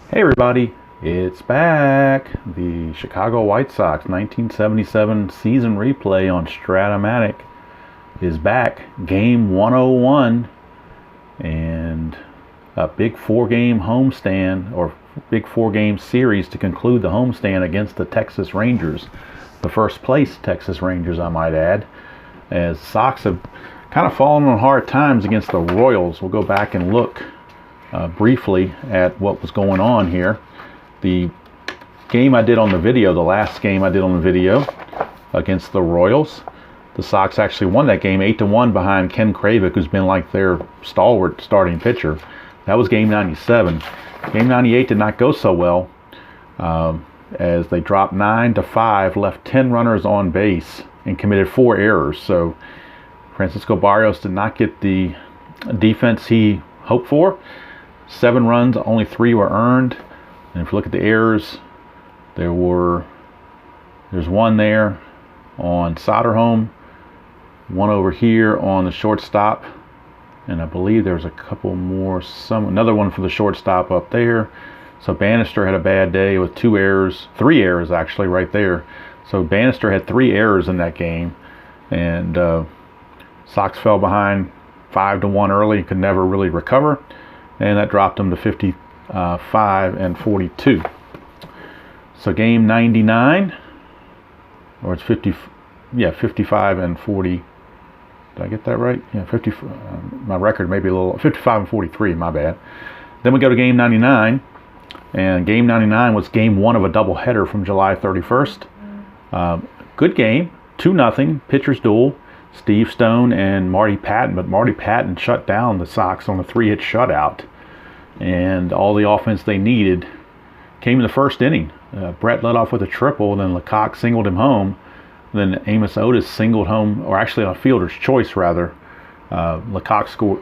Hey everybody, it's back. The Chicago White Sox 1977 season replay on Strat-O-Matic is back. Game 101 and a big four-game homestand or big four-game series to conclude the homestand against the Texas Rangers. The first place Texas Rangers, I might add, as Sox have kind of fallen on hard times against the Royals. We'll go back and look briefly at what was going on here. The game I did on the video, the last game I did on the video against the Royals, the Sox actually won that game 8-1 behind Ken Kravick, who's been like their stalwart starting pitcher. That was game 97. Game 98 did not go so well as they dropped 9-5, left 10 runners on base, and committed 4 errors. So Francisco Barrios did not get the defense he hoped for. 7 runs, only 3 were earned. And if you look at the errors, there's one there on Soderholm, one over here on the shortstop, and I believe there's a couple more, another one for the shortstop up there. So Bannister had a bad day with 2 errors, 3 errors actually right there. So Bannister had 3 errors in that game, and Sox fell behind 5-1 early, could never really recover. And that dropped them to 55-42. So game 99, or it's 55-40. Did I get that right? Yeah, 50. My record may be a little 55-43. My bad. Then we go to game 99, and game 99 was game 1 of a doubleheader from July 31st. Good game, 2-0 pitchers duel. Steve Stone and Marty Patton, but Marty Patton shut down the Sox on a 3-hit shutout, and all the offense they needed came in the first inning. Brett led off with a triple, then Lecoq singled him home, then Amos Otis singled home, or actually on a fielder's choice rather. Lecoq scored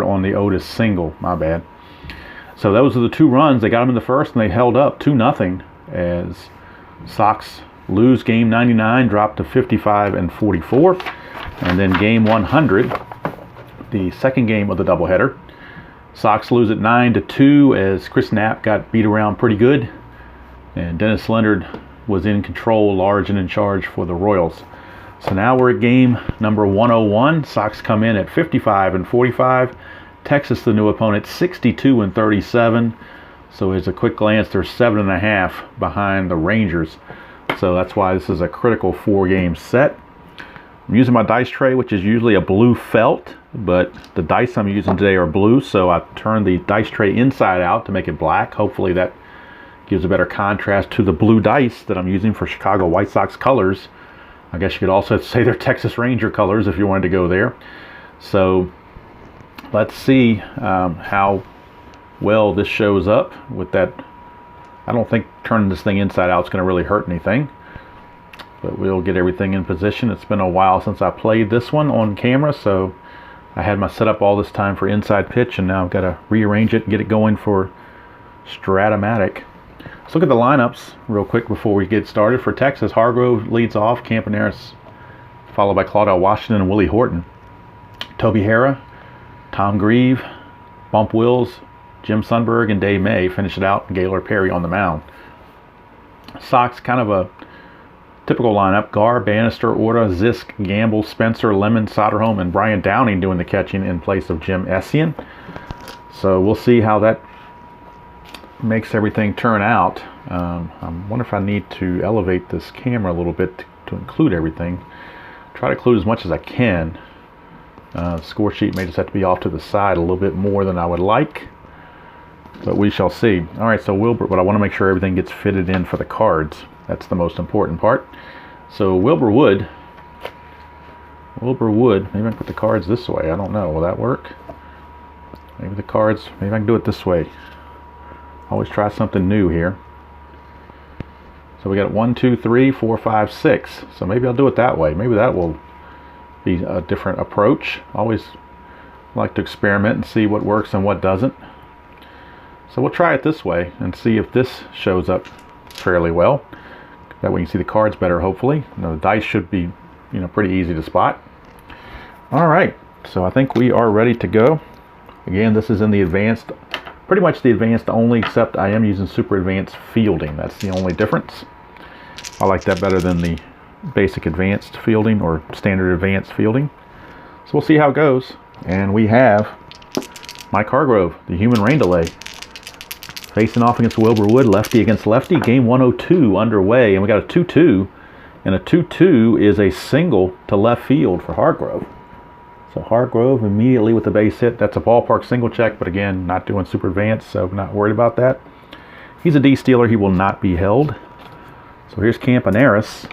on the Otis single, my bad. So those are the 2 runs. They got them in the first, and they held up 2-0 as Sox lose game 99, drop to 55-44, and then game 100, the second game of the doubleheader, Sox lose at 9-2 as Chris Knapp got beat around pretty good, and Dennis Leonard was in control, large and in charge for the Royals. So now we're at game number 101. Sox come in at 55-45. Texas, the new opponent, 62-37. So as a quick glance, they're 7.5 behind the Rangers. So that's why this is a critical 4-game set. I'm using my dice tray, which is usually a blue felt, but the dice I'm using today are blue, so I turned the dice tray inside out to make it black. Hopefully that gives a better contrast to the blue dice that I'm using for Chicago White Sox colors. I guess you could also say they're Texas Ranger colors if you wanted to go there. So let's see how well this shows up with that. I don't think turning this thing inside out is going to really hurt anything, but we'll get everything in position. It's been a while since I played this one on camera, so I had my setup all this time for inside pitch, and now I've got to rearrange it and get it going for Strat-O-Matic. Let's look at the lineups real quick before we get started. For Texas, Hargrove leads off, Campaneris followed by Claudell Washington and Willie Horton. Toby Harrah, Tom Grieve, Bump Wills, Jim Sundberg, and Dave May finish it out, and Gaylord Perry on the mound. Sox, kind of a typical lineup: Garr, Bannister, Orta, Zisk, Gamble, Spencer, Lemon, Soderholm, and Brian Downing doing the catching in place of Jim Essien. So we'll see how that makes everything turn out. I wonder if I need to elevate this camera a little bit to include everything. Try to include as much as I can. The score sheet may just have to be off to the side a little bit more than I would like, but we shall see. All right, so Wilbur, but I want to make sure everything gets fitted in for the cards. That's the most important part. So Wilbur Wood, maybe I can put the cards this way. I don't know. Will that work? Maybe the cards, maybe I can do it this way. Always try something new here. So we got 1, 2, 3, 4, 5, 6. So maybe I'll do it that way. Maybe that will be a different approach. Always like to experiment and see what works and what doesn't. So we'll try it this way and see if this shows up fairly well. That way you can see the cards better, hopefully. Now, the dice should be, pretty easy to spot. All right, so I think we are ready to go. Again, this is in the advanced pretty much the advanced only, except I am using super advanced fielding. That's the only difference. I like that better than the basic advanced fielding or standard advanced fielding. So we'll see how it goes. And we have Mike Hargrove, the human rain delay, facing off against Wilbur Wood, lefty against lefty. Game 102 underway, and we got a 2-2. And a 2-2 is a single to left field for Hargrove. So Hargrove immediately with the base hit. That's a ballpark single check, but again, not doing super advanced, so not worried about that. He's a D-stealer. He will not be held. So here's Campaneris.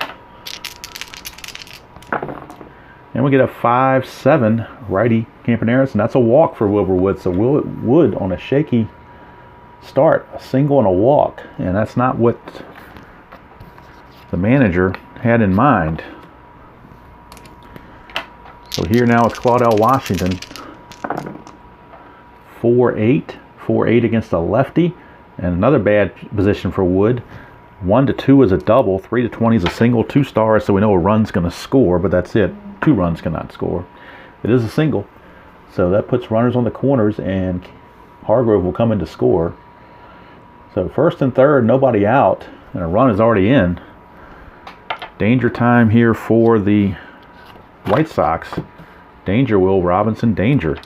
And we get a 5-7 righty Campaneris, and that's a walk for Wilbur Wood. So Wood on a shaky start, a single and a walk, and that's not what the manager had in mind. So here now it's Claudell Washington, 4-8 against a lefty, and another bad position for Wood. 1-2 is a double, 3-20 is a single, 2 stars, so we know a run's going to score, but that's it. 2 runs cannot score. It is a single, so that puts runners on the corners, and Hargrove will come in to score. So first and third, nobody out, and a run is already in. Danger time here for the White Sox. Danger, Will Robinson, danger.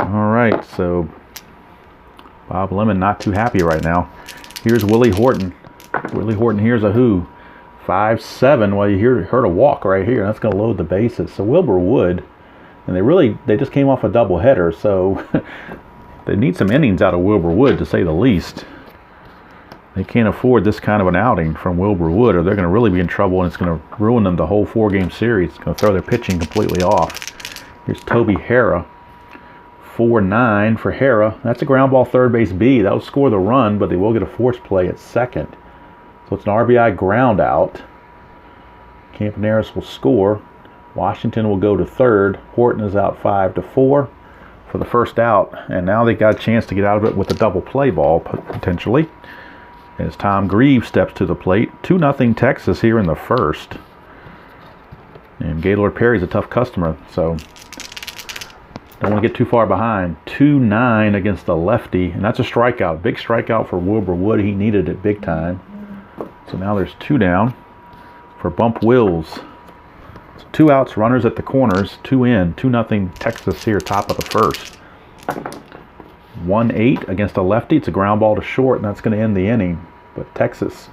All right, so Bob Lemon not too happy right now. Here's Willie Horton. Willie Horton, here's a who. 5-7. Well, you heard a walk right here. That's going to load the bases. So Wilbur Wood, and they just came off a doubleheader, so they need some innings out of Wilbur Wood, to say the least. They can't afford this kind of an outing from Wilbur Wood, or they're going to really be in trouble, and it's going to ruin them the whole 4-game series. It's going to throw their pitching completely off. Here's Toby Hara. 4-9 for Hara. That's a ground ball third base B. That will score the run, but they will get a force play at second. So it's an RBI ground out. Campaneris will score. Washington will go to third. Horton is out 5-4 for the first out. And now they got a chance to get out of it with a double play ball, potentially. As Tom Grieve steps to the plate. 2-0 Texas here in the first. And Gaylord Perry's a tough customer, so don't want to get too far behind. 2-9 against the lefty, and that's a strikeout. Big strikeout for Wilbur Wood. He needed it big time. So now there's 2 down for Bump Wills. So 2 outs, runners at the corners, 2 in. 2-0 Texas here, top of the first. 1-8 against a lefty. It's a ground ball to short, and that's going to end the inning. But Texas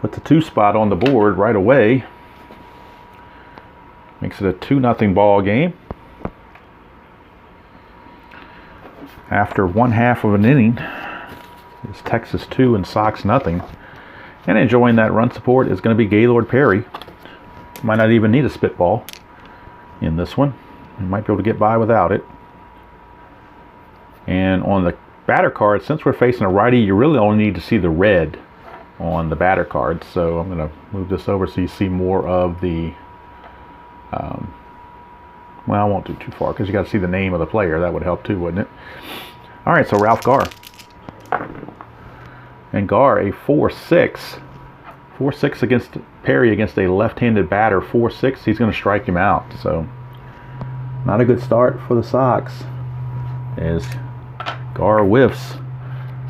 puts a 2 spot on the board right away. Makes it a 2-0 ball game. After 1/2 of an inning, it's Texas 2 and Sox 0. And enjoying that run support is going to be Gaylord Perry. Might not even need a spitball in this one. You might be able to get by without it. And on the batter card, since we're facing a righty, you really only need to see the red on the batter card. So I'm going to move this over so you see more of the... well, I won't do too far because you got to see the name of the player. That would help too, wouldn't it? All right, so Ralph Garr. And Garr, a 4-6. 4-6 against Perry against a left-handed batter. 4-6, he's going to strike him out. So not a good start for the Sox. As Garr whiffs.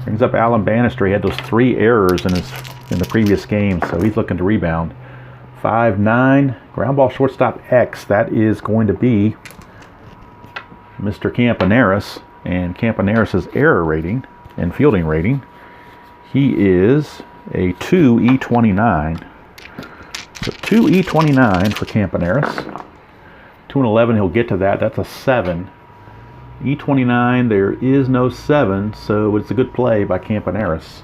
Brings up Alan Bannister. He had those 3 errors in the previous game, so he's looking to rebound. 5-9, ground ball shortstop X. That is going to be Mr. Campaneris. And Campaneris' error rating and fielding rating, he is a 2E29. So 2E29 for Campaneris. 2-11, he'll get to that. That's a 7. E29, there is no 7, so it's a good play by Campaneris.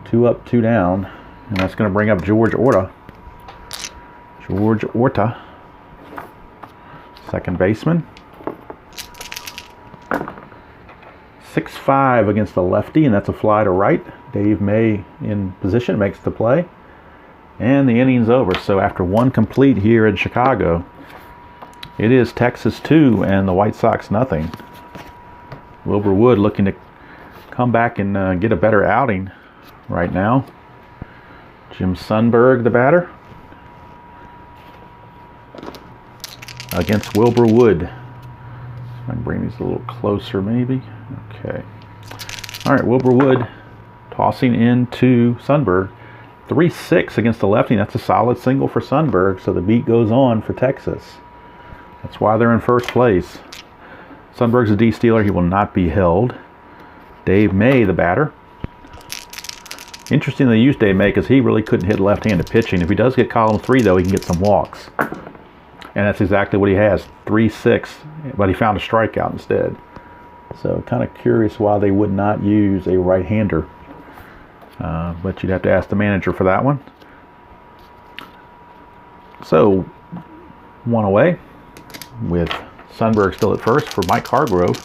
2 up, 2 down, and that's going to bring up George Orta. George Orta, second baseman. 6-5 against the lefty, and that's a fly to right. Dave May in position, makes the play. And the inning's over. So after 1 complete here in Chicago, it is Texas 2 and the White Sox 0. Wilbur Wood looking to come back and get a better outing right now. Jim Sundberg, the batter, against Wilbur Wood. I can bring these a little closer maybe. Okay. All right, Wilbur Wood tossing into Sundberg. 3-6 against the lefty. That's a solid single for Sundberg, so the beat goes on for Texas. That's why they're in first place. Sundberg's a D-stealer. He will not be held. Dave May, the batter. Interesting they used Dave May because he really couldn't hit left-handed pitching. If he does get column 3, though, he can get some walks. And that's exactly what he has. 3-6, but he found a strikeout instead. So kind of curious why they would not use a right-hander. But you'd have to ask the manager for that one. So, one away with Sundberg still at first for Mike Hargrove.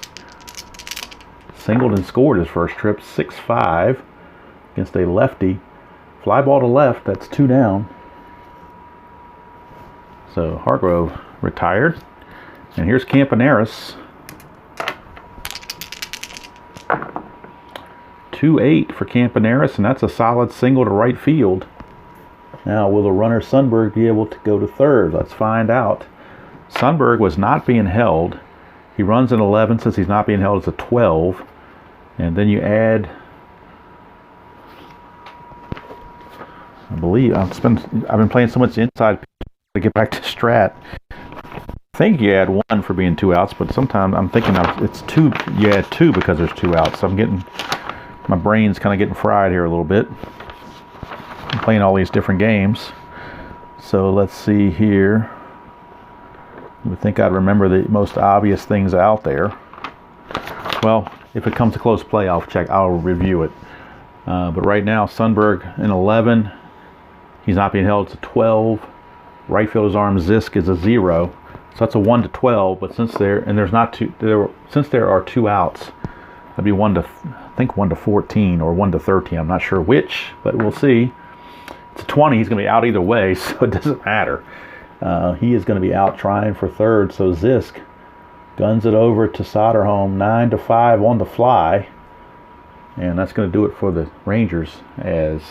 Singled and scored his first trip, 6-5 against a lefty. Fly ball to left, that's 2 down. So Hargrove retired. And here's Campaneris. 2-8 for Campaneris, and that's a solid single to right field. Now, will the runner Sundberg be able to go to third? Let's find out. Sundberg was not being held. He runs an 11 since he's not being held. It's a 12. And then you add, I believe, I've been playing so much inside to get back to Strat. I think you add 1 for being 2 outs, but sometimes I'm thinking it's 2. You add 2 because there's 2 outs. So I'm getting, my brain's kind of getting fried here a little bit. I'm playing all these different games. So let's see here. You would think I'd remember the most obvious things out there. Well, if it comes to close play, I'll review it. But right now, Sundberg in 11. He's not being held. It's a 12. Right fielder's arm Zisk is a 0. So that's a 1-12. But since since there are 2 outs, that'd be 1-14 or 1-13. I'm not sure which, but we'll see. It's a 20. He's going to be out either way, so it doesn't matter. He is going to be out trying for third. So Zisk guns it over to Soderholm, 9-5 on the fly. And that's going to do it for the Rangers as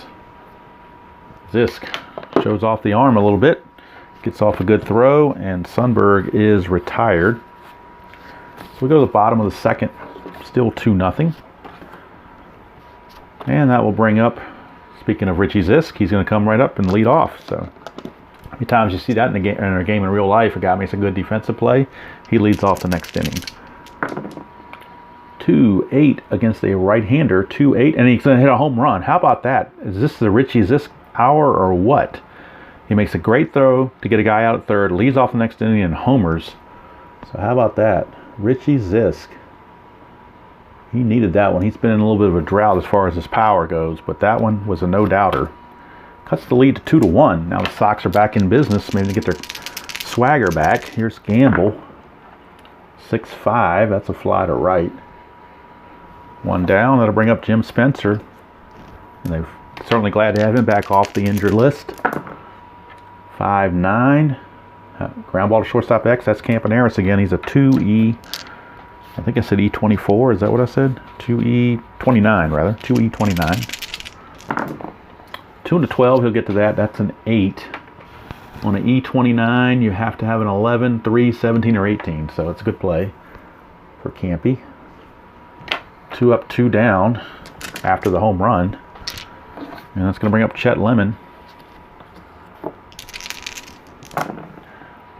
Zisk shows off the arm a little bit. Gets off a good throw, and Sundberg is retired. So we go to the bottom of the second. Still 2-0. And that will bring up, speaking of Richie Zisk, he's going to come right up and lead off. So how many times you see that in a game in real life? A guy makes a good defensive play, he leads off the next inning. 2-8 against a right-hander, 2-8, and he's going to hit a home run. How about that? Is this the Richie Zisk hour or what? He makes a great throw to get a guy out at third, leads off the next inning and homers. So how about that? Richie Zisk. He needed that one. He's been in a little bit of a drought as far as his power goes, but that one was a no-doubter. Cuts the lead to 2-1. Now the Sox are back in business, maybe to get their swagger back. Here's Gamble. 6-5. That's a fly to right. 1 down. That'll bring up Jim Spencer. And they're certainly glad to have him back off the injured list. 5-9. Ground ball to shortstop X. That's Campaneris again. He's a 2E. I think I said E24. Is that what I said? 2E29 rather. 2E29. 2-12. He'll get to that. That's an 8. On an E29, you have to have an 11, 3, 17, or 18. So it's a good play for Campy. 2 up, 2 down after the home run. And that's going to bring up Chet Lemon.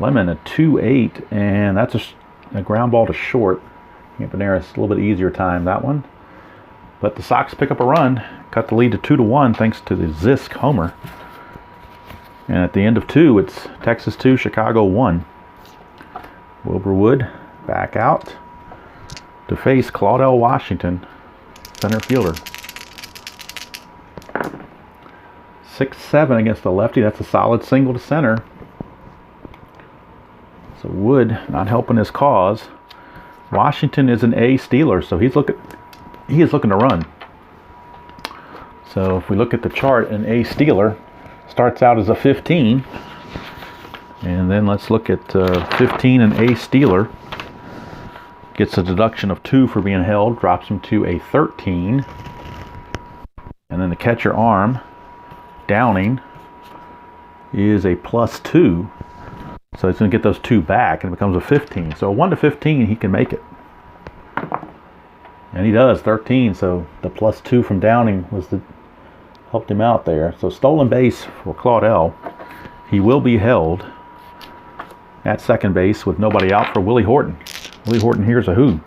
Lemon, a 2-8, and that's a ground ball to short. Campaneris, a little bit easier time, that one. But the Sox pick up a run, cut the lead to 2-1 thanks to the Zisk homer. And at the end of 2, it's Texas 2, Chicago 1. Wilbur Wood back out to face Claudell Washington, center fielder. 6-7 against the lefty. That's a solid single to center. So Wood not helping his cause. Washington is an A stealer, so he is looking to run. So if we look at the chart, an A stealer starts out as a 15. And then let's look at 15, an A stealer. Gets a deduction of 2 for being held, drops him to a 13. And then the catcher arm, Downing, is a +2. So he's going to get those 2 back, and it becomes a 15. So 1 to 15, he can make it. And he does, 13. So the +2 from Downing helped him out there. So stolen base for Claudel. He will be held at second base with nobody out for Willie Horton. Willie Horton here's a who.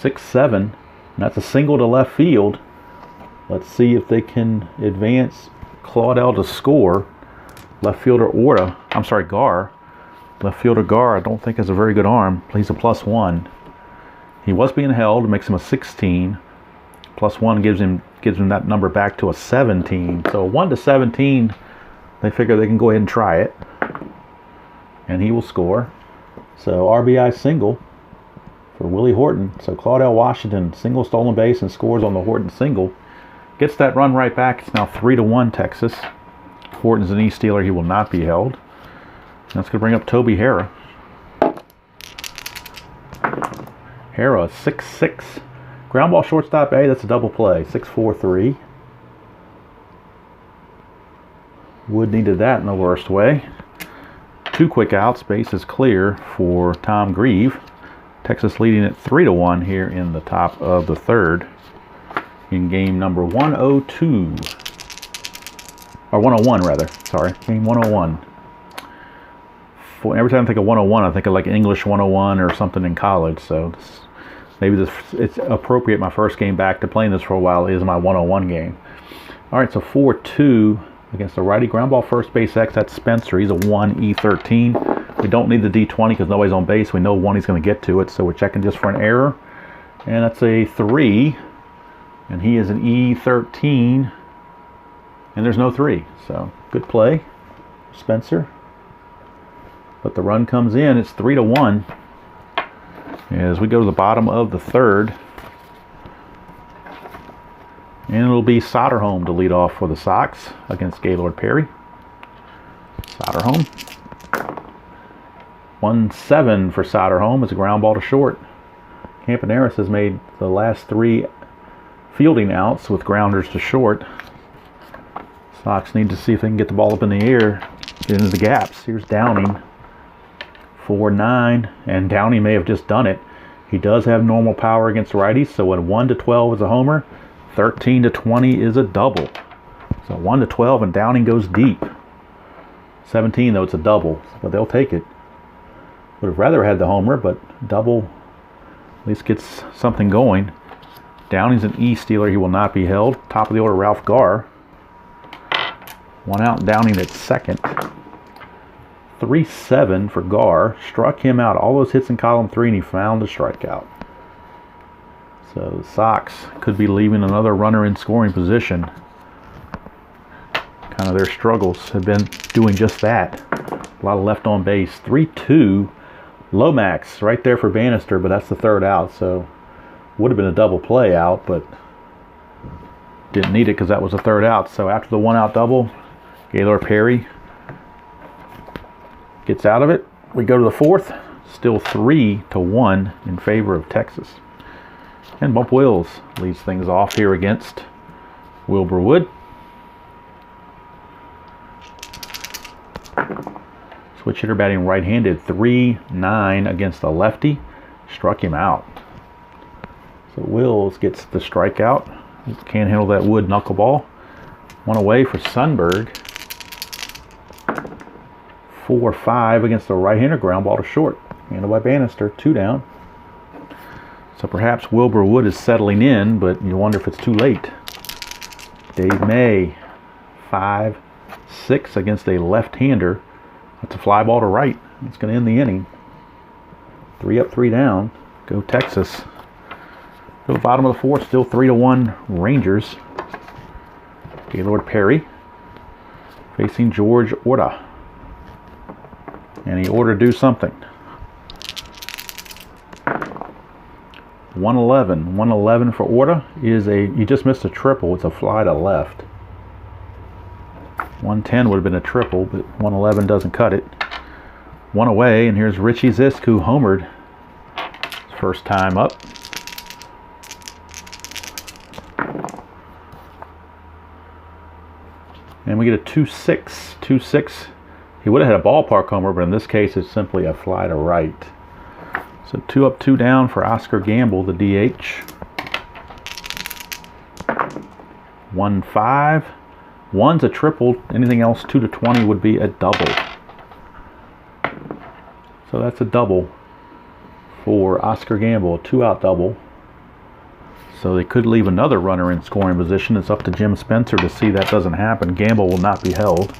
6-7, and that's a single to left field. Let's see if they can advance Claudel to score. Left fielder Gar. Left fielder Gar, I don't think has a very good arm. He's a +1. He was being held, makes him a 16. +1 gives him that number back to a 17. So 1 to 17, they figure they can go ahead and try it. And he will score. So RBI single for Willie Horton. So Claudel Washington, single stolen base and scores on the Horton single. Gets that run right back. It's now 3-1 Texas. Horton's an E-stealer. He will not be held. That's going to bring up Toby Hara. Hara, 6-6. Ground ball shortstop A, that's a double play. 6-4-3. Wood needed that in the worst way. 2 quick outs. Base is clear for Tom Grieve. Texas leading at 3-1 here in the top of the third. In game number 102. Or 101 rather. Sorry. Game 101. Every time I think of 101, I think of like English 101 or something in college. So maybe it's appropriate. My first game back to playing this for a while is my 101 game. All right, so 4-2 against the righty. Ground ball first base X. That's Spencer. He's a 1 E13. We don't need the D20 because nobody's on base. We know one he's going to get to it, so we're checking just for an error. And that's a 3. And he is an E13. And there's no 3. So good play, Spencer. But the run comes in. It's 3-1. As we go to the bottom of the third. And it'll be Soderholm to lead off for the Sox against Gaylord Perry. Soderholm. 1-7 for Soderholm. It's a ground ball to short. Campaneris has made the last 3 fielding outs with grounders to short. Sox need to see if they can get the ball up in the air, get into the gaps. Here's Downing. 4-9, and Downing may have just done it. He does have normal power against righties, so a 1-12 is a homer. 13-20 is a double. So 1-12, and Downing goes deep. 17, though, it's a double, but they'll take it. Would have rather had the homer, but double at least gets something going. Downing's an E-stealer. He will not be held. Top of the order, Ralph Gar. 1 out, Downing at second. 3-7 for Gar. Struck him out. All those hits in column 3, and he found a strikeout. So the Sox could be leaving another runner in scoring position. Kind of their struggles have been doing just that. A lot of left on base. 3-2. Lomax right there for Bannister, but that's the third out. So would have been a double play out, but didn't need it because that was a third out. So after the 1 out double, Gaylord Perry gets out of it. We go to the fourth. Still 3-1 in favor of Texas. And Bump Wills leads things off here against Wilbur Wood. Switch hitter batting right-handed. 3-9 against the lefty. Struck him out. So Wills gets the strikeout. Can't handle that Wood knuckleball. 1 away for Sundberg. 4-5 against the right-hander. Ground ball to short. Handled by Bannister. 2 down. So perhaps Wilbur Wood is settling in, but you wonder if it's too late. Dave May. 5-6 against a left-hander. That's a fly ball to right. It's going to end the inning. 3 up, 3 down. Go Texas. To the bottom of the fourth, still 3-1 Rangers. Gaylord Perry facing George Orta. And he ought to do something. 111 for Orta is he just missed a triple. It's a fly to left. 110 would have been a triple, but 111 doesn't cut it. 1 away, and here's Richie Zisk, who homered his first time up. And we get a 2-6 He would have had a ballpark homer, but in this case it's simply a fly to right. So 2 up, 2 down for Oscar Gamble, the DH. 1-5. 1's a triple. Anything else 2 to 20 would be a double. So that's a double for Oscar Gamble, a 2-out double. So they could leave another runner in scoring position. It's up to Jim Spencer to see that doesn't happen. Gamble will not be held.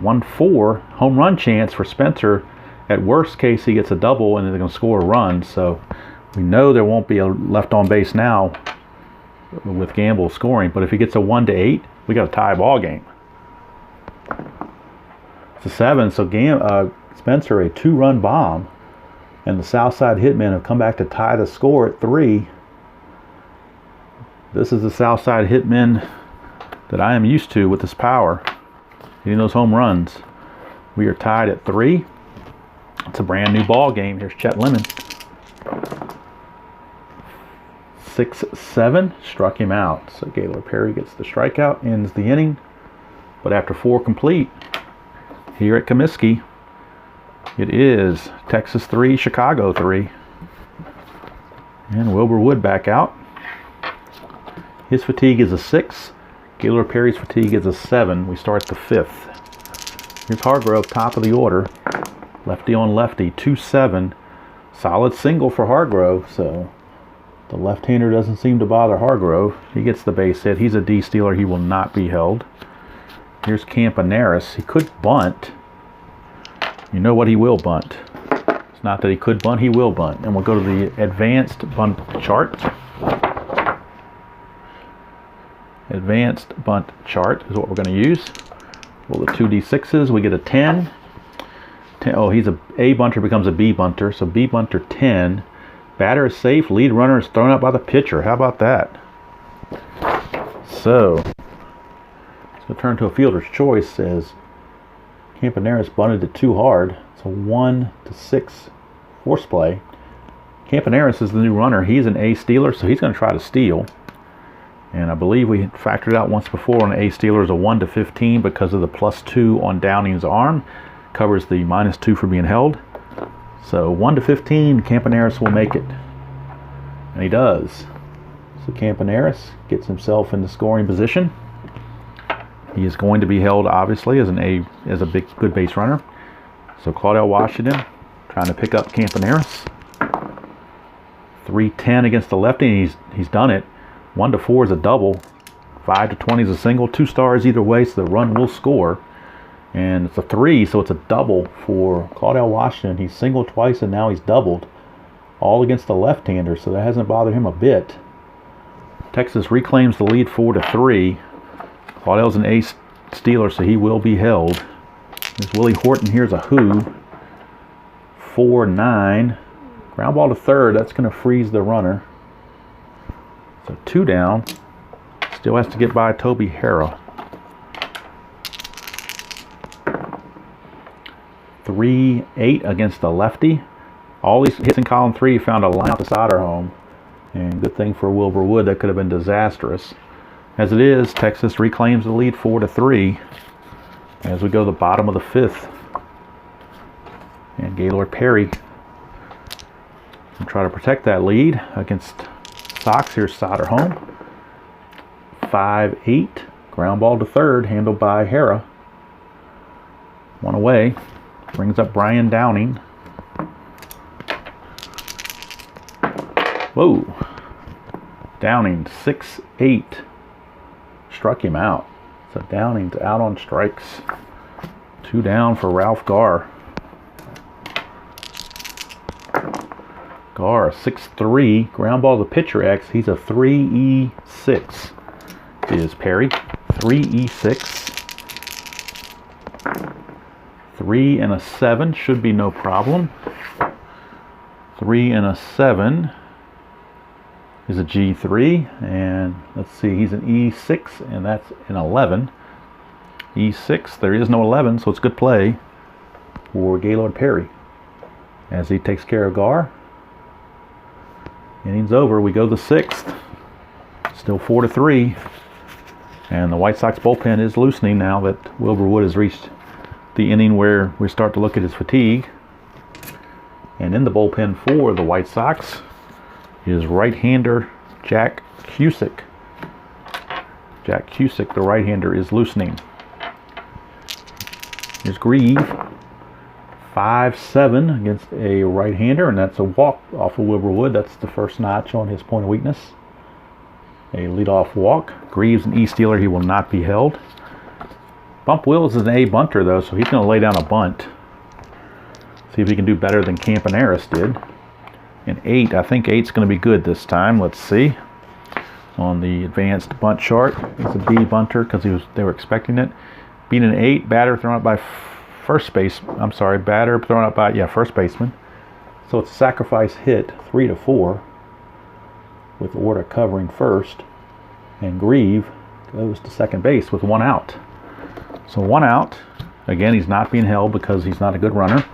1-4, home run chance for Spencer. At worst case, he gets a double and they're going to score a run. So we know there won't be a left on base now with Gamble scoring. But if he gets a 1-8, we got a tie ball game. It's a 7. So Spencer, a 2-run bomb. And the Southside Hitmen have come back to tie the score at 3. This is the Southside Hitmen that I am used to with this power. Hitting those home runs. We are tied at 3. It's a brand new ball game. Here's Chet Lemon. 6-7. Struck him out. So Gaylord Perry gets the strikeout. Ends the inning. But after 4 complete, here at Comiskey, it is Texas 3, Chicago 3. And Wilbur Wood back out. His fatigue is a 6. Gaylord Perry's fatigue is a 7. We start the 5th. Here's Hargrove, top of the order. Lefty on lefty, 2-7. Solid single for Hargrove, so the left-hander doesn't seem to bother Hargrove. He gets the base hit. He's a D-stealer. He will not be held. Here's Campaneris. He could bunt. You know what he will bunt. It's not that he could bunt, he will bunt. And we'll go to the advanced bunt chart. Advanced bunt chart is what we're going to use. Well, the 2d6s, we get a 10. Oh, he's A bunter becomes a B bunter. So B bunter 10. Batter is safe. Lead runner is thrown out by the pitcher. How about that? So, it's going to turn to a fielder's choice as Campaneris bunted it too hard. It's a 1-6 force play. Campaneris is the new runner. He's an A stealer, so he's going to try to steal. And I believe we factored out once before on A stealer is a 1-15 because of the +2 on Downing's arm. Covers the -2 for being held. So 1-15, Campaneris will make it. And he does. So Campaneris gets himself in the scoring position. He is going to be held, obviously, as a big good base runner. So Claudell Washington trying to pick up Campaneris. 3-10 against the lefty, and he's done it. 1-4 is a double. 5-20 is a single. 2 stars either way, so the run will score. And it's a 3, so it's a double for Claudell Washington. He's singled twice, and now he's doubled. All against the left-hander, so that hasn't bothered him a bit. Texas reclaims the lead 4-3. Claudell's an ace stealer, so he will be held. There's Willie Horton. Here's a who. 4-9. Ground ball to third. That's going to freeze the runner. So 2 down. Still has to get by Toby Harrah. 3-8 against the lefty. All these hits in column 3 found a line out to Soderholm. And good thing for Wilbur Wood, that could have been disastrous. As it is, Texas reclaims the lead 4-3 as we go to the bottom of the 5th. And Gaylord Perry will try to protect that lead against Sox. Here's Soderholm. 5-8. Ground ball to third, handled by Harrah. 1 away. Brings up Brian Downing. Whoa. Downing, 6-8. Struck him out. So Downing's out on strikes. 2 down for Ralph Garr. Garr, 6-3. Ground ball to pitcher X. He's a 3-E-6. Is Perry. 3-E-6. 3 and a 7 should be no problem. 3 and a 7 is a G3, and let's see, he's an E6, and that's an 11. E6, there is no 11, so it's good play for Gaylord Perry as he takes care of Garr. Innings over. We go to the 6th. Still 4-3, and the White Sox bullpen is loosening now that Wilbur Wood has reached the inning where we start to look at his fatigue. And in the bullpen for the White Sox is right-hander Jack Cusick. Jack Cusick, the right-hander, is loosening. Here's Grieve, 5-7 against a right-hander, and that's a walk off of Wilbur Wood. That's the first notch on his point of weakness. A leadoff walk. Grieve's an E-stealer. He will not be held. Bump Wills is an A bunter, though, so he's going to lay down a bunt. See if he can do better than Campaneris did. And 8, I think 8's going to be good this time. Let's see. On the advanced bunt chart, it's a B bunter because they were expecting it. Being an 8, batter thrown out by first baseman. Batter thrown out by first baseman. So it's a sacrifice hit, 3-4, with Orta covering first, and Grieve goes to second base with 1 out. So 1 out. Again, he's not being held because he's not a good runner,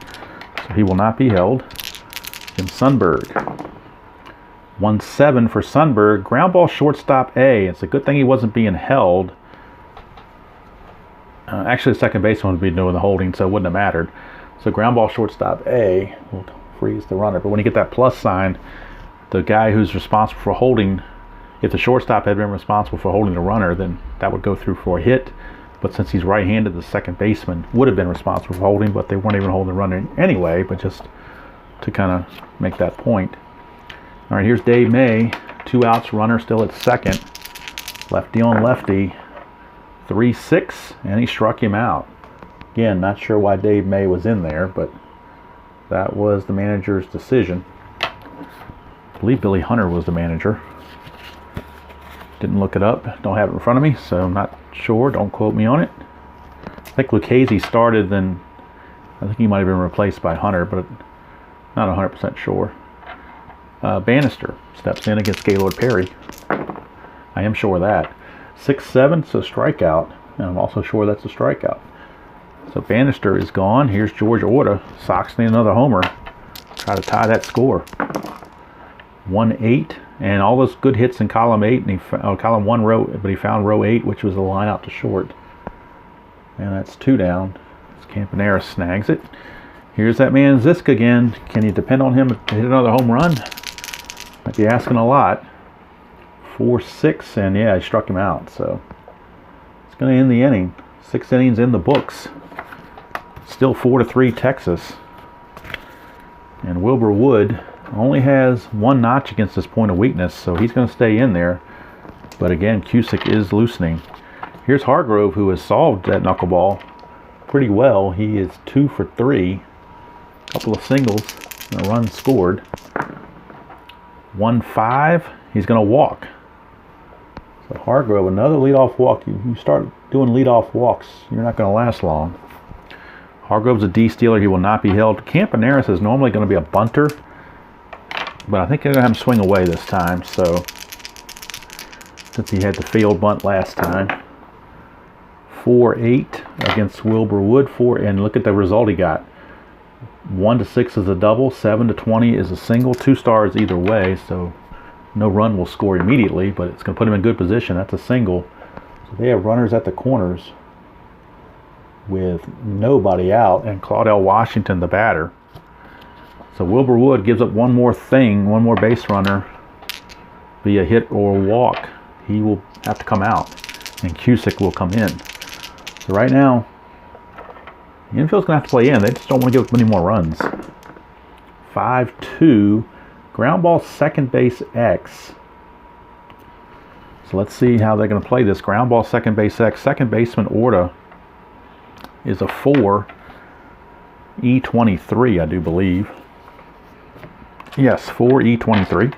so he will not be held. And Sundberg, 1-7 for Sundberg. Ground ball shortstop A. It's a good thing he wasn't being held. Actually, the second baseman would be doing the holding, so it wouldn't have mattered. So ground ball shortstop A will freeze the runner. But when you get that plus sign, the guy who's responsible for holding, if the shortstop had been responsible for holding the runner, then that would go through for a hit. But since he's right-handed, the second baseman would have been responsible for holding, but they weren't even holding the runner anyway, but just to kind of make that point. All right, here's Dave May. 2 outs, runner still at second. Lefty on lefty. 3-6, and he struck him out. Again, not sure why Dave May was in there, but that was the manager's decision. I believe Billy Hunter was the manager. Didn't look it up. Don't have it in front of me, so I'm not sure. Don't quote me on it. I think Lucchese started, then I think he might have been replaced by Hunter, but not 100% sure. Bannister steps in against Gaylord Perry. I am sure of that. 6-7, so strikeout, and I'm also sure that's a strikeout. So Bannister is gone. Here's George Orta. Sox need another homer. Try to tie that score. 1-8, and all those good hits in column 8, and column 1 row, but he found row 8, which was the line out to short. And that's 2 down. Campaneris snags it. Here's that man Ziska again. Can you depend on him to hit another home run? Might be asking a lot. 4-6, and yeah, he struck him out. So it's going to end the inning. 6 innings in the books. Still 4-3 Texas. And Wilbur Wood only has 1 notch against his point of weakness, so he's going to stay in there. But again, Cusick is loosening. Here's Hargrove, who has solved that knuckleball pretty well. He is 2 for 3. A couple of singles and a run scored. 1-5. He's going to walk. So Hargrove, another leadoff walk. You start doing leadoff walks, you're not going to last long. Hargrove's a D-stealer. He will not be held. Campaneris is normally going to be a bunter, but I think they're going to have him swing away this time. So since he had the failed bunt last time. 4-8 against Wilbur Wood. And look at the result he got. 1-6 is a double. 7-20 is a single. 2 stars either way, so no run will score immediately, but it's going to put him in good position. That's a single. So they have runners at the corners with nobody out, and Claudell Washington, the batter. So Wilbur Wood gives up one more base runner via hit or walk. He will have to come out, and Cusick will come in. So right now, the infield's going to have to play in. They just don't want to give up any more runs. 5-2. Ground ball second base X. So let's see how they're going to play this. Ground ball second base X. Second baseman Orta is a 4. E23, I do believe. Yes, 4 E23.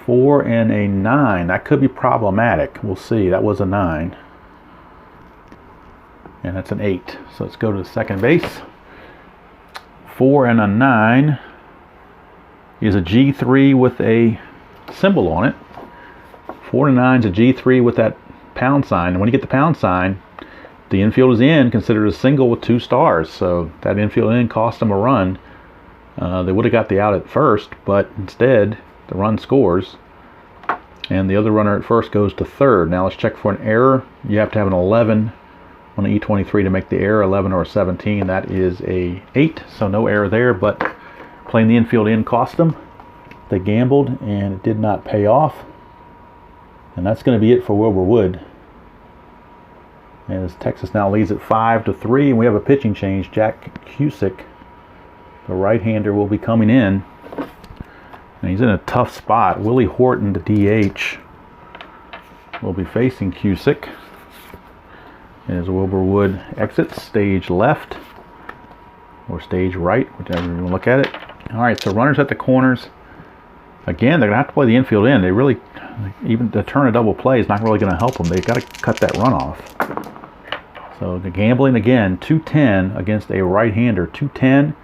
4 and a 9. That could be problematic. We'll see. That was a 9. And that's an 8. So let's go to the second base. 4 and a 9 is a G3 with a symbol on it. 4 and a 9 is a G3 with that pound sign. And when you get the pound sign, the infield is in, considered a single with 2 stars. So that infield in cost them a run. They would have got the out at first, but instead the run scores. and the other runner at first goes to third. Now let's check for an error. You have to have an 11 on the E23 to make the error, 11 or 17. That is a 8, so no error there, but playing the infield in cost them. They gambled and it did not pay off. And that's going to be it for Wilbur Wood. As Texas now leads at 5-3, and we have a pitching change. Jack Cusick, the right-hander, will be coming in. And he's in a tough spot. Willie Horton, the DH, will be facing Cusick. As Wilbur Wood exits stage left, or stage right, whichever you want to look at it. All right, so runners at the corners. Again, they're going to have to play the infield in. They really, even to turn a double play is not really going to help them. They've got to cut that run off. So the gambling again, 210 against a right-hander. 210,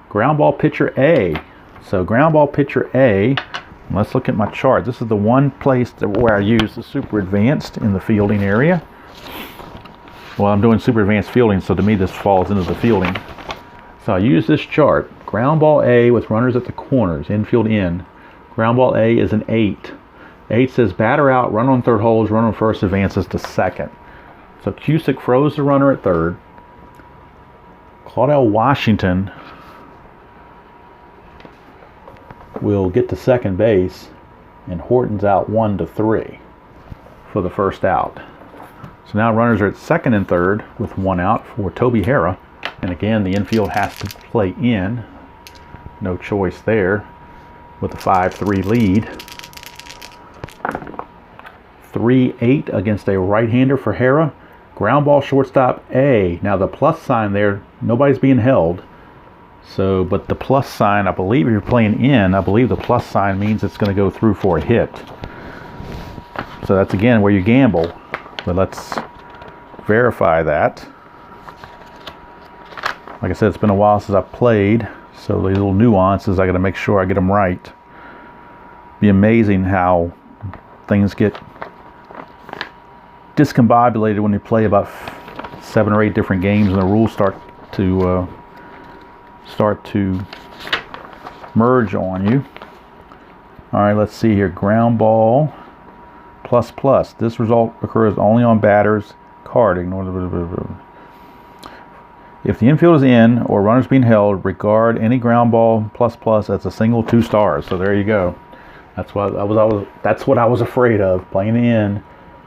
ground ball pitcher A. So ground ball pitcher A, let's look at my chart. This is the one place where I use the super advanced in the fielding area. Well, I'm doing super advanced fielding, so to me this falls into the fielding. So I use this chart. Ground ball A with runners at the corners, infield in. Ground ball A is an 8. 8 says batter out, run on third holds, run on first advances to second. So Cusick froze the runner at third. Claudell Washington will get to second base, and Horton's out 1-3 for the first out. So now runners are at second and third with 1 out for Toby Harrah. And again, the infield has to play in. No choice there with a 5-3 lead. 3-8 against a right-hander for Harrah. Ground ball shortstop A. Now the plus sign there, nobody's being held. So, but the plus sign, I believe if you're playing in, I believe the plus sign means it's going to go through for a hit. So that's again where you gamble. But let's verify that. Like I said, it's been a while since I've played, so the little nuances, I got to make sure I get them right. Be amazing how things get discombobulated when you play about 7 or 8 different games and the rules start to merge on you. All right, let's see here. Ground ball plus plus. This result occurs only on batters carding. If the infield is in or runners being held, regard any ground ball plus plus as a single 2 stars. So there you go. That's what I was afraid of. Playing in,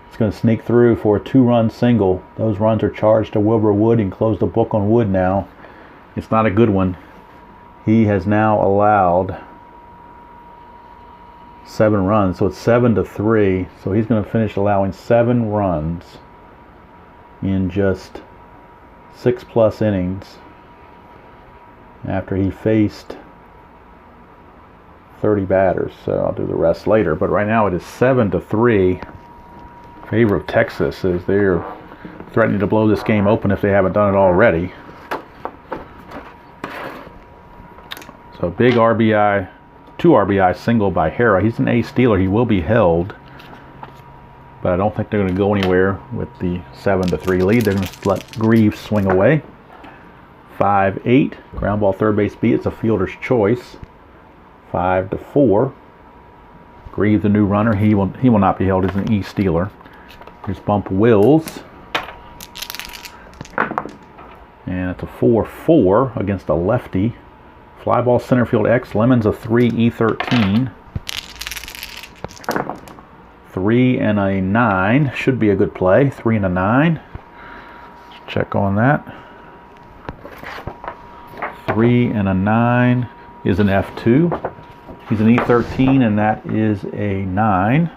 it's going to sneak through for a 2-run single. Those runs are charged to Wilbur Wood. He can close the book on Wood now. It's not a good one. He has now allowed 7 runs, so it's 7-3. So he's going to finish allowing 7 runs in just 6+ innings after he faced 30 batters. So I'll do the rest later. But right now it is 7-3 favor of Texas, as they're threatening to blow this game open if they haven't done it already. So big RBI, 2 RBI single by Harrah. He's an ace stealer. He will be held, but I don't think they're going to go anywhere with the 7-3 lead. They're going to let Greaves swing away. 5-8, ground ball third base beat. It's a fielder's choice. 5-4. Greaves, the new runner, he will not be held. He's an E stealer. Here's Bump Wills, and it's a 4-4 against a lefty. Fly ball center field X. Lemons a 3 E13. 3 and a 9 should be a good play. 3 and a 9. Let's check on that. 3 and a 9 is an F2. He's an E13, and that is a 9.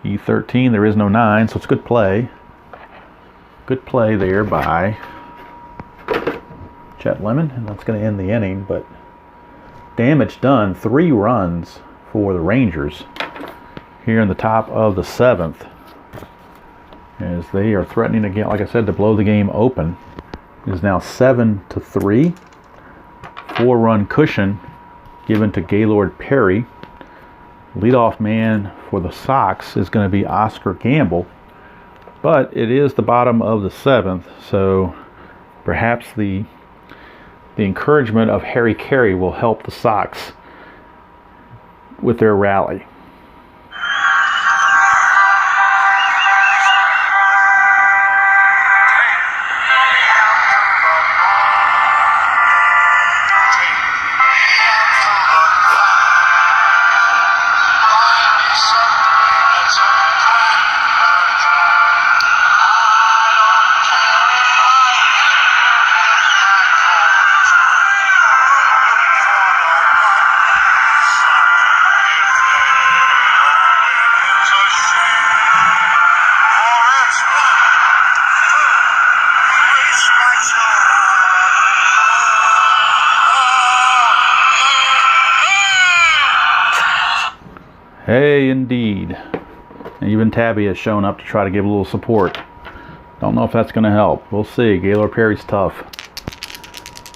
E13, there is no 9, so it's a good play. Good play there by Chet Lemon, and that's going to end the inning, but damage done. 3 runs for the Rangers here in the top of the 7th, as they are threatening again, like I said, to blow the game open. It is now 7-3. 4-run cushion given to Gaylord Perry. Leadoff man for the Sox is going to be Oscar Gamble, but it is the bottom of the 7th, so perhaps the encouragement of Harry Carey will help the Sox with their rally. Hey, indeed. And even Tabby has shown up to try to give a little support. Don't know if that's going to help. We'll see. Gaylord Perry's tough.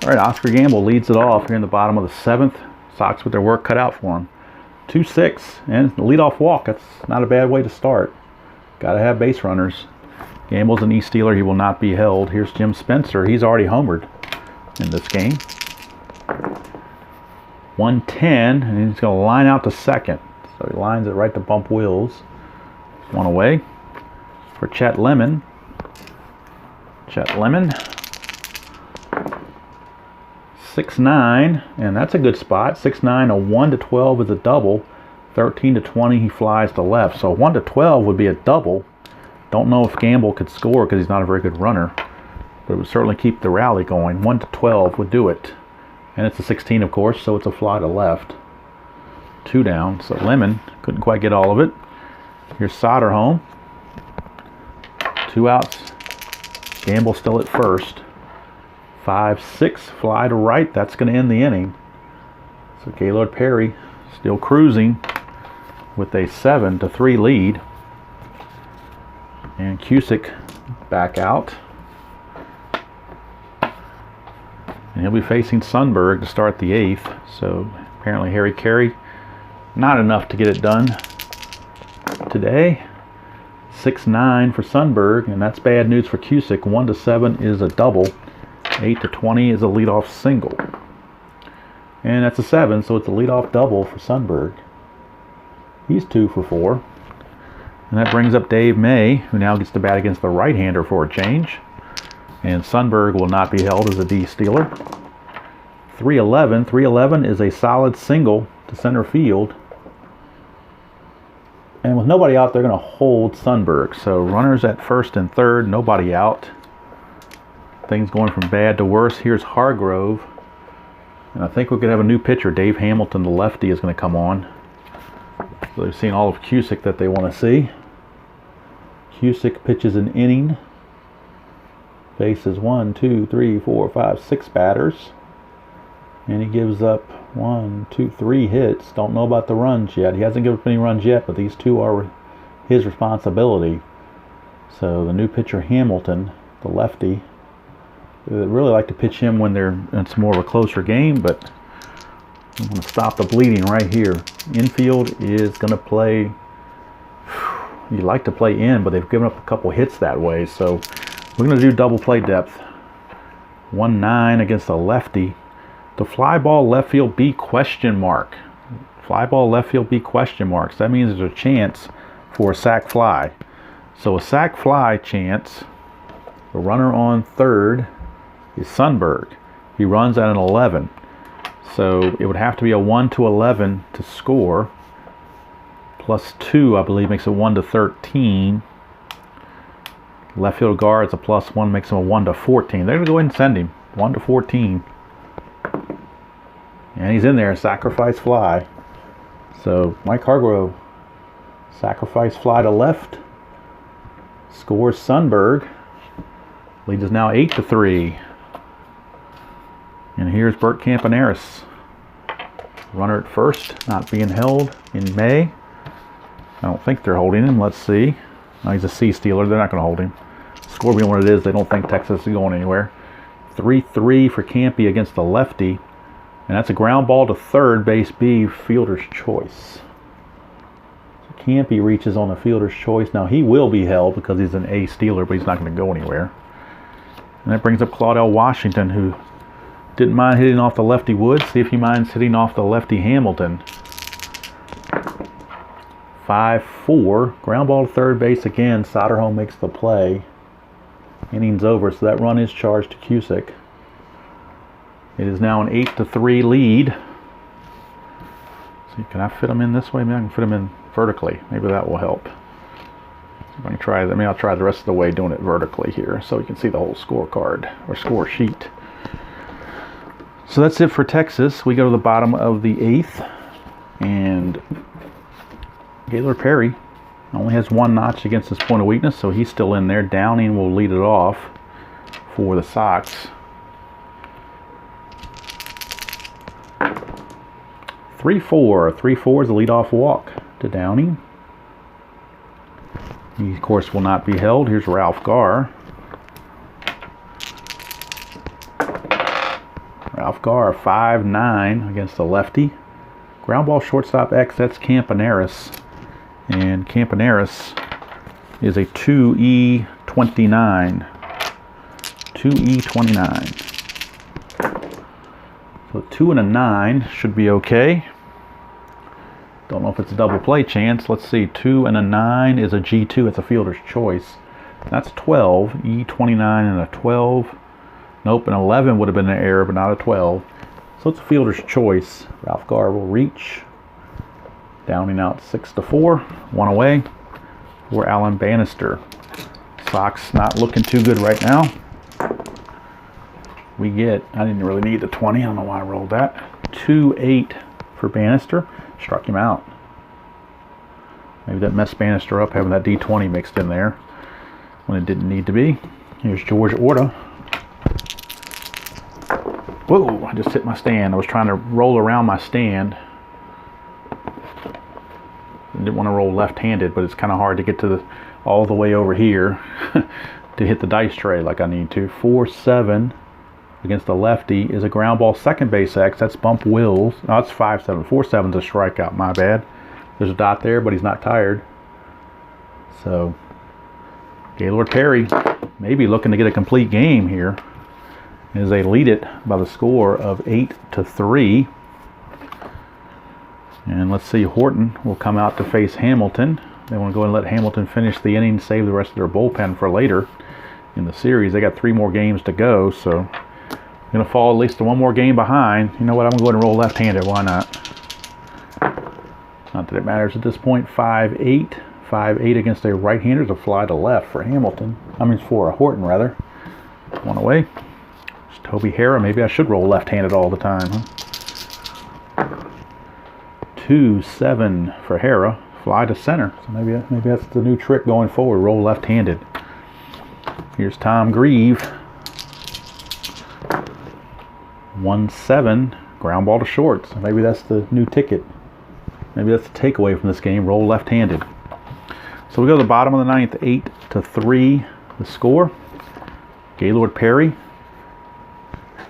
All right, Oscar Gamble leads it off here in the bottom of the 7th. Sox with their work cut out for him. 2-6, and the leadoff walk. That's not a bad way to start. Got to have base runners. Gamble's an E-stealer. He will not be held. Here's Jim Spencer. He's already homered in this game. 110, and he's going to line out to second. So he lines it right to Bump Wills. One away for Chet Lemon. Chet Lemon. 6-9, and that's a good spot. 6-9, a 1-12 is a double. 13-20, he flies to left. So 1-12 would be a double. Don't know if Gamble could score because he's not a very good runner, but it would certainly keep the rally going. 1-12 would do it. And it's a 16, of course, so it's a fly to left. 2 down, so Lemon couldn't quite get all of it. Here's Soderholm. 2 outs. Gamble still at first. 5-6, fly to right. That's going to end the inning. So Gaylord Perry still cruising with a 7-3 lead. And Cusick back out. And he'll be facing Sundberg to start the 8th. So apparently Harry Carey, not enough to get it done today. 6-9 for Sundberg, and that's bad news for Cusick. 1-7 is a double. 8-20 is a leadoff single. And that's a 7, so it's a leadoff double for Sundberg. He's 2 for 4. And that brings up Dave May, who now gets to bat against the right-hander for a change. And Sundberg will not be held as a D-stealer. 3-11. 3-11 is a solid single to center field. And with nobody out, they're going to hold Sundberg. So runners at first and third, nobody out. Things going from bad to worse. Here's Hargrove. And I think we could have a new pitcher. Dave Hamilton, the lefty, is going to come on. So they've seen all of Cusick that they want to see. Cusick pitches an inning. Faces 1, 2, 3, 4, 5, 6 batters. And he gives up 1, 2, 3 hits. Don't know about the runs yet. He hasn't given up any runs yet, but these 2 are his responsibility. So the new pitcher Hamilton, the lefty, they really like to pitch him when it's more of a closer game, but I'm going to stop the bleeding right here. Infield is going to play. You like to play in, but they've given up a couple hits that way, so we're going to do double play depth. 1-9 against the lefty. The fly ball left field B question mark. Fly ball left field B question marks. That means there's a chance for a sac fly. So a sac fly chance. The runner on third is Sundberg. He runs at an 11. So it would have to be a 1-11 to score. Plus 2, I believe, makes it 1-13. Left field guard's a plus 1, makes him a 1-14. They're going to go ahead and send him 1-14. And he's in there, sacrifice fly. So Mike Hargrove, sacrifice fly to left. Scores Sundberg. Lead is now 8-3. And here's Bert Campaneris. Runner at first, not being held in May. I don't think they're holding him. Let's see. No, he's a C-stealer. They're not going to hold him. Score being what it is, they don't think Texas is going anywhere. 3-3 for Campy against the lefty. And that's a ground ball to third, base B, fielder's choice. So Campy reaches on the fielder's choice. Now he will be held because he's an A-stealer, but he's not going to go anywhere. And that brings up Claudell Washington, who didn't mind hitting off the lefty Woods. See if he minds hitting off the lefty Hamilton. 5-4. Ground ball to third base again. Soderholm makes the play. Innings over, so that run is charged to Cusick. It is now an 8-3 lead. See, can I fit him in this way? Maybe I can fit him in vertically. Maybe that will help. If I can try that. Maybe I'll try the rest of the way doing it vertically here so you can see the whole scorecard or score sheet. So that's it for Texas. We go to the bottom of the 8th. And Gaylord Perry only has 1 notch against his point of weakness, so he's still in there. Downing will lead it off for the Sox. 3-4. 3-4 is a leadoff walk. to Downing. He, of course, will not be held. Here's Ralph Garr. Ralph Garr, 5-9 against the lefty. Ground ball shortstop X, that's Campaneris. And Campaneris is a 2E29. 2E29. So 2 and a 9 should be okay. Don't know if it's a double play chance. Let's see. 2 and a 9 is a G2. It's a fielder's choice. That's 12. E29 and a 12. Nope, an 11 would have been an error, but not a 12. So it's a fielder's choice. Ralph Garr will reach. Downing out 6-4. 1 away for Alan Bannister. Sox not looking too good right now. We get, I didn't really need the 20. I don't know why I rolled that. 2-8 for Bannister. Struck him out. Maybe that messed Bannister up, having that D20 mixed in there when it didn't need to be. Here's George Orta. Whoa, I just hit my stand. I was trying to roll around my stand. I didn't want to roll left-handed, but it's kind of hard to get to all the way over here to hit the dice tray like I need to. 4-7 against the lefty is a ground ball second base X. That's Bump Wills. No, it's 5-7. 4-7's a strikeout. My bad. There's a dot there, but he's not tired. So Gaylord Perry maybe looking to get a complete game here as they lead it by the score of 8-3. And let's see, Horton will come out to face Hamilton. They want to go and let Hamilton finish the inning, save the rest of their bullpen for later in the series. They got 3 more games to go, so going to fall at least 1 more game behind. You know what? I'm going to go ahead and roll left-handed. Why not? Not that it matters at this point. 5-8. 5-8 against a right-hander. It's a fly to left for Hamilton. I mean, for a Horton, rather. 1 away. It's Toby Harrah. Maybe I should roll left-handed all the time, huh? 2-7 for Harrah. Fly to center. So maybe that's the new trick going forward. Roll left-handed. Here's Tom Grieve. 1-7, ground ball to short. So maybe that's the new ticket. Maybe that's the takeaway from this game. Roll left-handed. So we go to the bottom of the 9th, 8-3, the score. Gaylord Perry.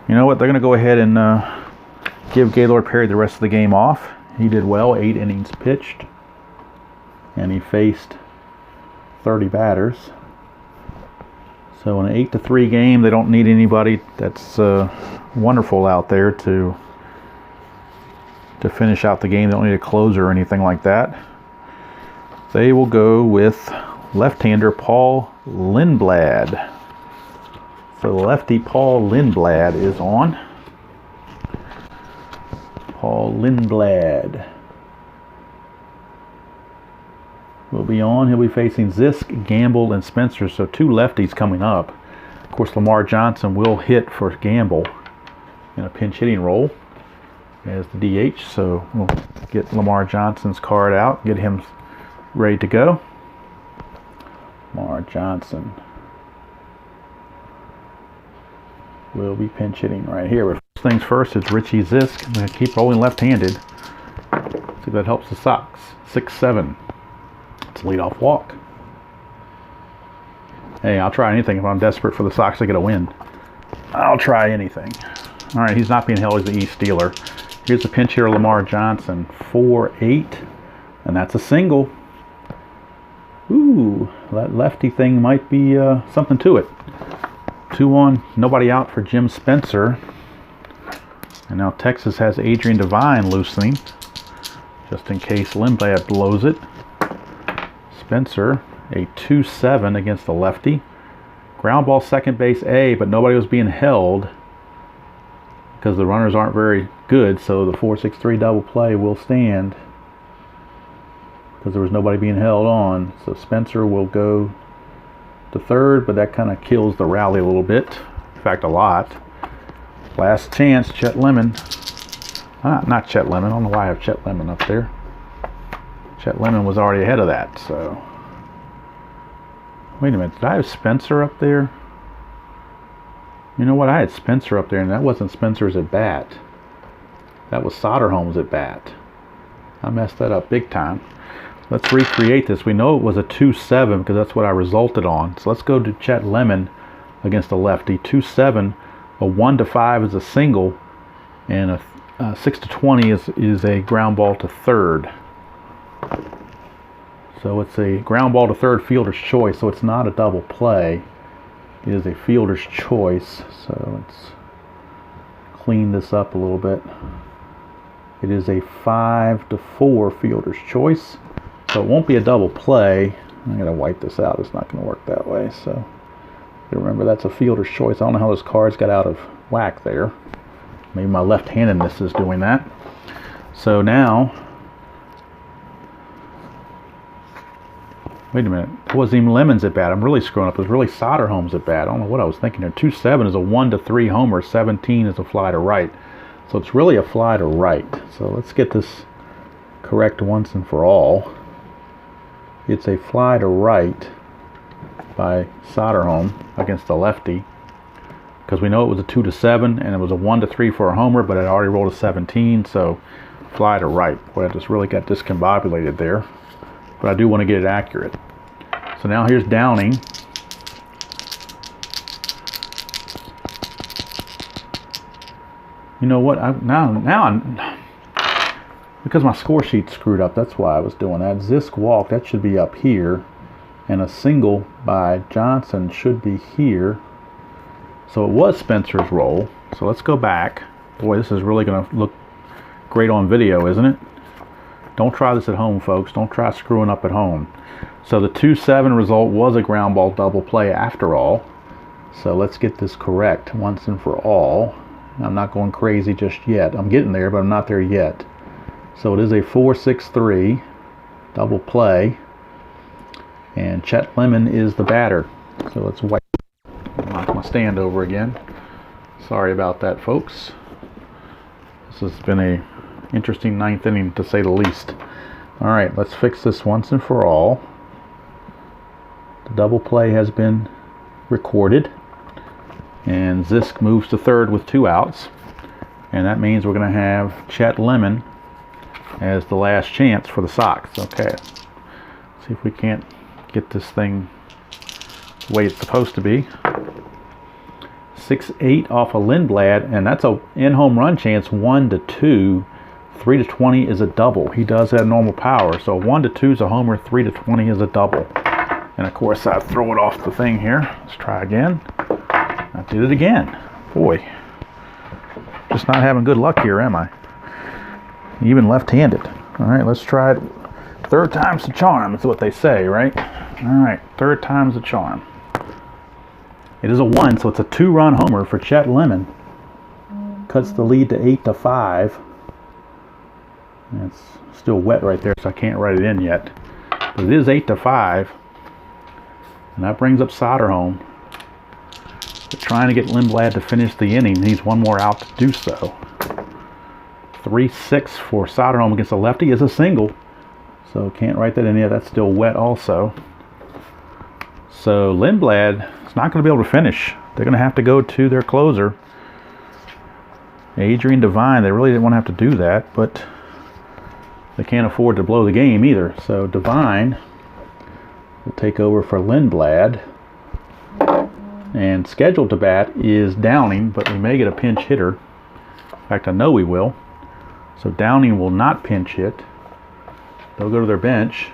You know what? They're going to go ahead and give Gaylord Perry the rest of the game off. He did well, 8 innings pitched. And he faced 30 batters. So in an 8-3 game, they don't need anybody that's wonderful out there to finish out the game. They don't need a closer or anything like that. They will go with left-hander Paul Lindblad. So lefty Paul Lindblad is on. Paul Lindblad will be on. He'll be facing Zisk, Gamble, and Spencer. So 2 lefties coming up. Of course, Lamar Johnson will hit for Gamble in a pinch hitting role as the DH. So we'll get Lamar Johnson's card out, get him ready to go. Lamar Johnson will be pinch hitting right here. But first things first, it's Richie Zisk. I'm going to keep rolling left-handed. See if that helps the Sox. 6-7. It's a leadoff walk. Hey, I'll try anything if I'm desperate for the Sox to get a win. I'll try anything. All right, he's not being held as the East Steeler. Here's the pinch hitter, Lamar Johnson. 4-8, and that's a single. Ooh, that lefty thing might be something to it. 2-1, nobody out for Jim Spencer. And now Texas has Adrian Devine loosening, just in case Lindblad blows it. Spencer, a 2-7 against the lefty. Ground ball second base A, but nobody was being held because the runners aren't very good, so the 4-6-3 double play will stand because there was nobody being held on. So Spencer will go to third, but that kind of kills the rally a little bit. In fact, a lot. Last chance, Chet Lemon. Not Chet Lemon. I don't know why I have Chet Lemon up there. Chet Lemon was already ahead of that, so. Wait a minute, did I have Spencer up there? You know what, I had Spencer up there, and that wasn't Spencer's at bat. That was Soderholm's at bat. I messed that up big time. Let's recreate this. We know it was a 2-7 because that's what I resulted on. So let's go to Chet Lemon against a lefty. 2-7, a 1-5 is a single, and a 6-20 is a ground ball to third. So it's a ground ball to third, fielder's choice. So it's not a double play. It is a fielder's choice. So let's clean this up a little bit. It is a 5-4 fielder's choice. So it won't be a double play. I'm going to wipe this out. It's not going to work that way. So remember, that's a fielder's choice. I don't know how those cards got out of whack there. Maybe my left-handedness is doing that. So now, wait a minute. It wasn't even Lemons at bat. I'm really screwing up. It was really Soderholm's at bat. I don't know what I was thinking there. 2-7 is a 1-3 homer. 17 is a fly to right. So it's really a fly to right. So let's get this correct once and for all. It's a fly to right by Soderholm against the lefty, because we know it was a 2-7 and it was a 1-3 for a homer, but it already rolled a 17, so fly to right. Boy, I just really got discombobulated there, but I do want to get it accurate. So now here's Downing. You know what? Because my score sheet screwed up, that's why I was doing that. Zisk walk, that should be up here, and a single by Johnson should be here. So it was Spencer's roll. So let's go back. Boy, this is really going to look great on video, isn't it? Don't try this at home, folks. Don't try screwing up at home. So the 2-7 result was a ground ball double play after all. So let's get this correct once and for all. I'm not going crazy just yet. I'm getting there, but I'm not there yet. So it is a 4-6-3 double play, and Chet Lemon is the batter. So let's knock my stand over again. Sorry about that, folks. This has been a interesting ninth inning, to say the least. All right, let's fix this once and for all. The double play has been recorded, and Zisk moves to third with 2 outs, and that means we're going to have Chet Lemon as the last chance for the Sox. Okay, see if we can't get this thing the way it's supposed to be. 6-8 off of Lindblad, and that's a in-home run chance, 1-2. 3-20 is a double. He does have normal power, so 1-2 is a homer, 3-20 is a double. And of course I throw it off the thing here. Let's try again. I did it again. Boy, just not having good luck here, am I? Even left-handed. All right, let's try it. Third time's the charm, is what they say, right? All right, third time's the charm. It is a 1, so it's a 2-run homer for Chet Lemon. Cuts the lead to 8-5. And it's still wet right there, so I can't write it in yet. But it is 8-5. And that brings up Soderholm. They're trying to get Lindblad to finish the inning. He needs one more out to do so. 3-6 for Soderholm against a lefty is a single. So can't write that in there. That's still wet also. So Lindblad is not going to be able to finish. They're going to have to go to their closer, Adrian Devine. They really didn't want to have to do that, but they can't afford to blow the game either. So Devine will take over for Lindblad. And scheduled to bat is Downing, but we may get a pinch hitter. In fact, I know we will. So Downing will not pinch hit. They'll go to their bench.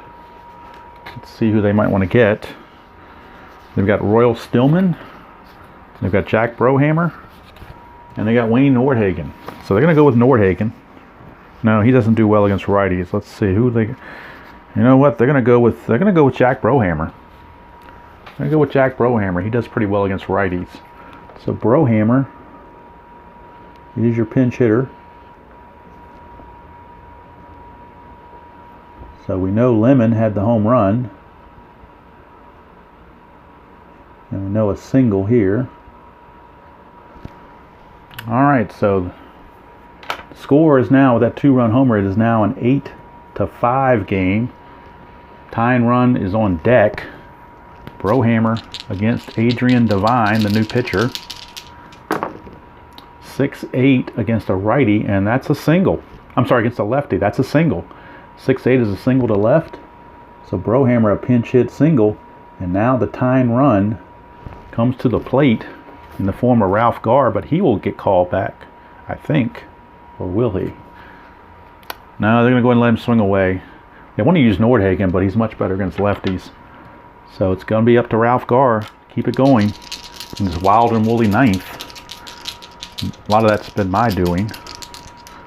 Let's see who they might want to get. They've got Royal Stillman. They've got Jack Brohammer. And they got Wayne Nordhagen. So they're going to go with Nordhagen. No, he doesn't do well against righties. Let's see who they. You know what? They're going to go with Jack Brohammer. I'm going to go with Jack Brohammer. He does pretty well against righties. So Brohammer is your pinch hitter. So we know Lemon had the home run. And we know a single here. All right, so the score is now, with that 2-run homer, it is now an 8-5 game. Tying run is on deck. Brohammer against Adrian Devine, the new pitcher. 6-8 against a righty, and that's a single. I'm sorry, against a lefty, that's a single. 6-8 is a single to left. So Brohammer a pinch hit single, and now the tying run comes to the plate in the form of Ralph Garr, but he will get called back, I think. Or will he? No, they're going to go ahead and let him swing away. They want to use Nordhagen, but he's much better against lefties. So it's going to be up to Ralph Garr. Keep it going in this wild and woolly ninth. A lot of that's been my doing.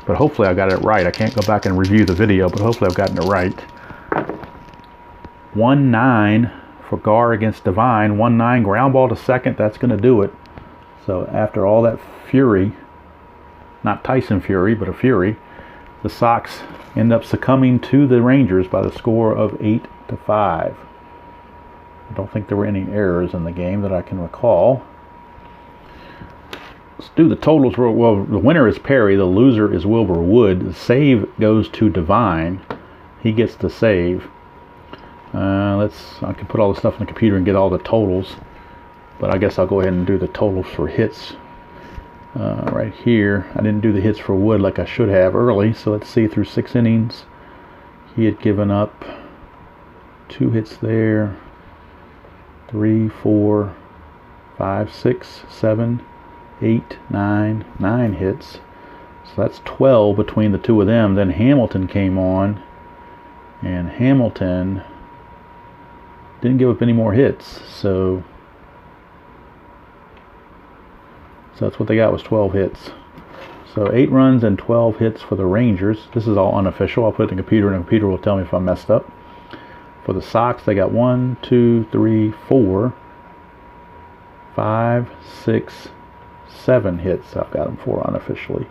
But hopefully I got it right. I can't go back and review the video, but hopefully I've gotten it right. 1-9 for Garr against Devine. 1-9 ground ball to second. That's going to do it. So after all that fury, not Tyson Fury, but a fury, the Sox end up succumbing to the Rangers by the score of 8-5. I don't think there were any errors in the game that I can recall. Let's do the totals. Well, the winner is Perry. The loser is Wilbur Wood. The save goes to Devine. He gets the save. I can put all the stuff in the computer and get all the totals. But I guess I'll go ahead and do the totals for hits. Right here, I didn't do the hits for Wood like I should have early. So let's see, through 6 innings, he had given up 2 hits there. 3, 4, 5, 6, 7, 8, 9 hits. So that's 12 between the two of them. Then Hamilton came on, and Hamilton didn't give up any more hits. So that's what they got, was 12 hits. So 8 runs and 12 hits for the Rangers. This is all unofficial. I'll put it in the computer, and the computer will tell me if I messed up. For the Sox, they got 1, 2, 3, 4, 5, 6, 7 hits. I've got them 4 unofficially.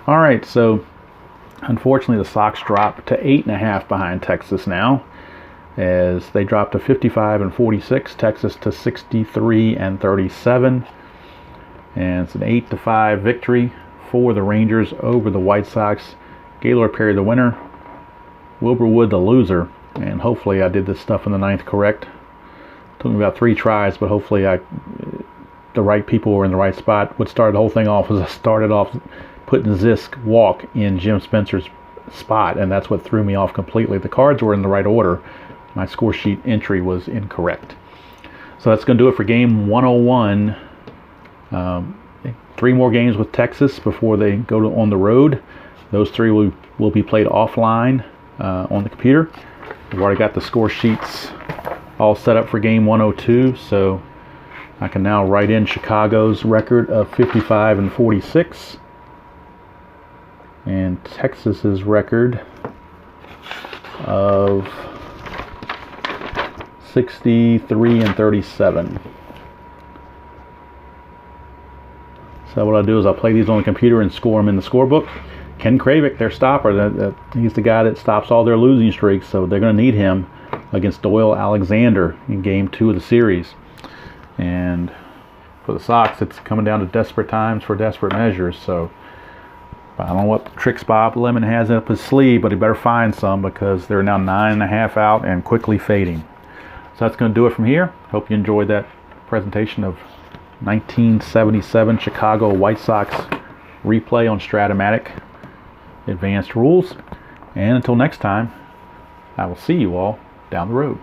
All right, so unfortunately the Sox dropped to 8.5 behind Texas now, as they dropped to 55-46. Texas to 63-37, and it's an 8-5 victory for the Rangers over the White Sox. Gaylord Perry the winner, Wilbur Wood the loser. And hopefully I did this stuff in the ninth correct. It took me about 3 tries, but hopefully the right people were in the right spot. What started the whole thing off was I started off putting Zisk walk in Jim Spencer's spot, and that's what threw me off completely. The cards were in the right order. My score sheet entry was incorrect. So that's going to do it for game 101. 3 more games with Texas before they go on the road. Those 3 will be played offline on the computer. We've already got the score sheets all set up for game 102, so I can now write in Chicago's record of 55-46 and Texas's record of 63-37. So what I'll do is I'll play these on the computer and score them in the scorebook. Ken Kravick, their stopper, he's the guy that stops all their losing streaks, so they're going to need him against Doyle Alexander in Game 2 of the series. And for the Sox, it's coming down to desperate times for desperate measures. So I don't know what tricks Bob Lemon has up his sleeve, but he better find some, because they're now 9.5 out and quickly fading. So that's going to do it from here. Hope you enjoyed that presentation of 1977 Chicago White Sox replay on Strat-O-Matic Advanced Rules. And until next time, I will see you all down the road.